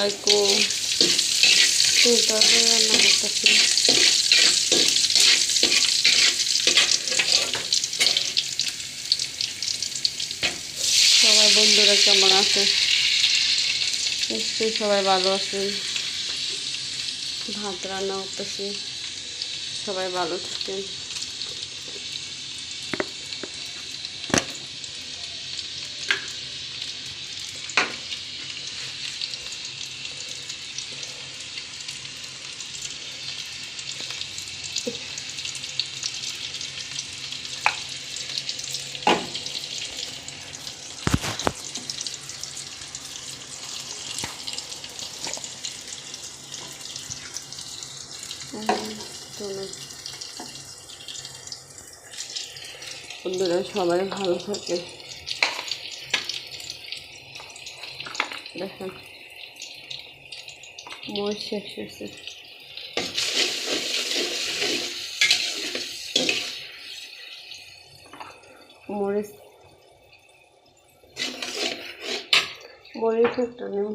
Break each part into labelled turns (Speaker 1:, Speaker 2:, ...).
Speaker 1: আলাইকুম। তরকারি রান্না করতেছি। সবাই বন্ধুরা কেমন আছে? নিশ্চয়ই সবাই ভালো আছেন। ভাত রান্না করতেছি, সবাই ভালো থাকেন। বন্ধুরা সবাই ভালো থাকে। দেখেন মরিচ শেষ হয়েছে। মরিচ একটা নেব,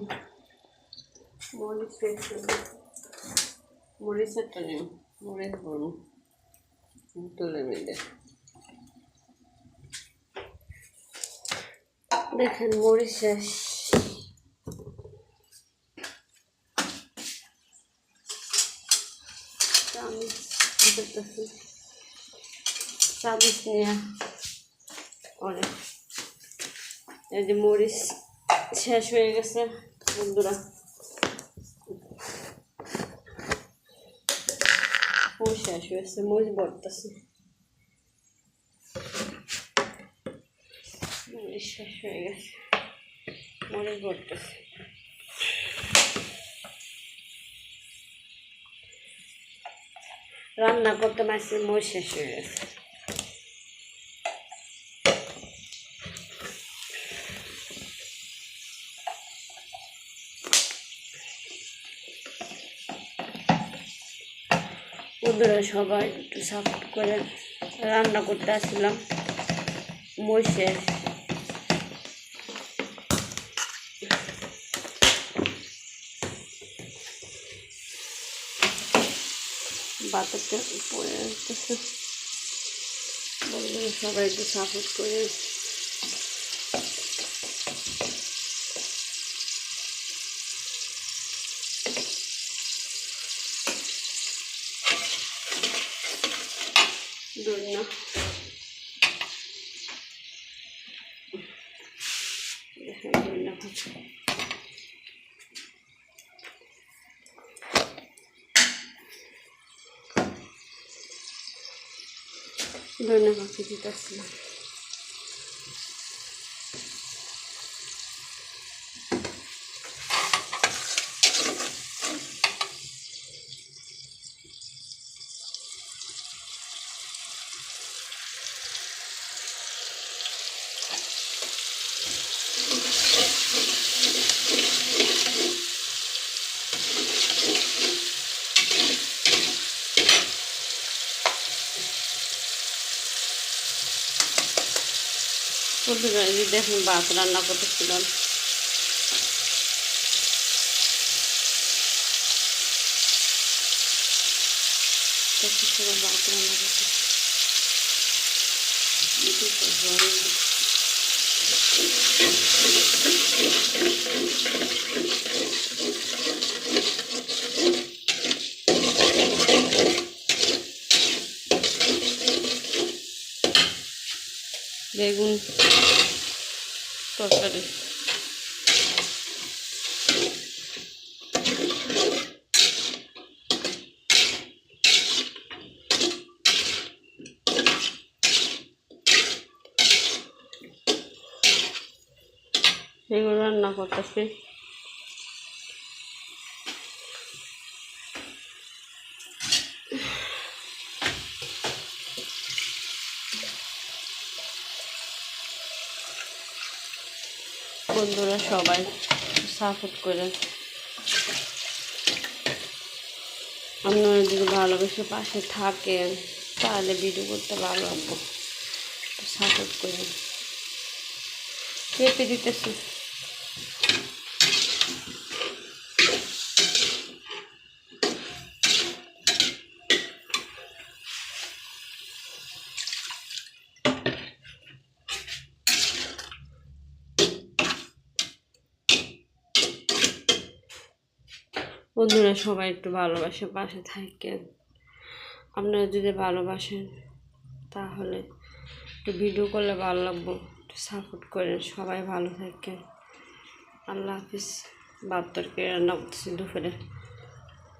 Speaker 1: মরিচ একটা নেব, মরিচ বলবো তুলে মিলে। দেখেন মরিচ শেষ। চামিচ নিয়ে অনেক এই যে মরিচ শেষ হয়ে গেছে বন্ধুরা। শেষ হয়েছে, মরিচ বর্তাছে, মরিচ শেষ হয়ে গেছে, মরিচ বর্তাছে। রান্না করতে মাসে মরিচ শেষ হয়ে গেছে। বন্ধুরা সবাই একটু সাপোর্ট করে রান্না করতে আসছিলাম, মরিচ শেষ। বাতাসটা পড়ে আসতেছে। বন্ধুরা সবাই একটু সাপোর্ট করে ধন্যবাদ। ধন্যবাদ দিতেছিলাম। বন্ধুরা এই যে দেখুন ভাত রান্না করতেছিলাম। ভাত রান্না করতে বেগুন তরকারি। এগুলো রান্না করতেছি। বন্ধুরা সবাই সাপোর্ট করে, আপনারা যদি ভালোবেসে পাশে থাকেন তাহলে ভিডিও করতে ভালো লাগবে। সাপোর্ট করে পেঁপে দিতেছি। বন্ধুরা সবাই একটু ভালোবাসে পাশে থাকেন। আপনারা যদি ভালোবাসেন তাহলে একটু ভিডিও করলে ভালো লাগবো, একটু সাপোর্ট করেন। সবাই ভালো থাকেন। আল্লাহ হাফিজ। 72 রান্না করতেছি দুপুরে।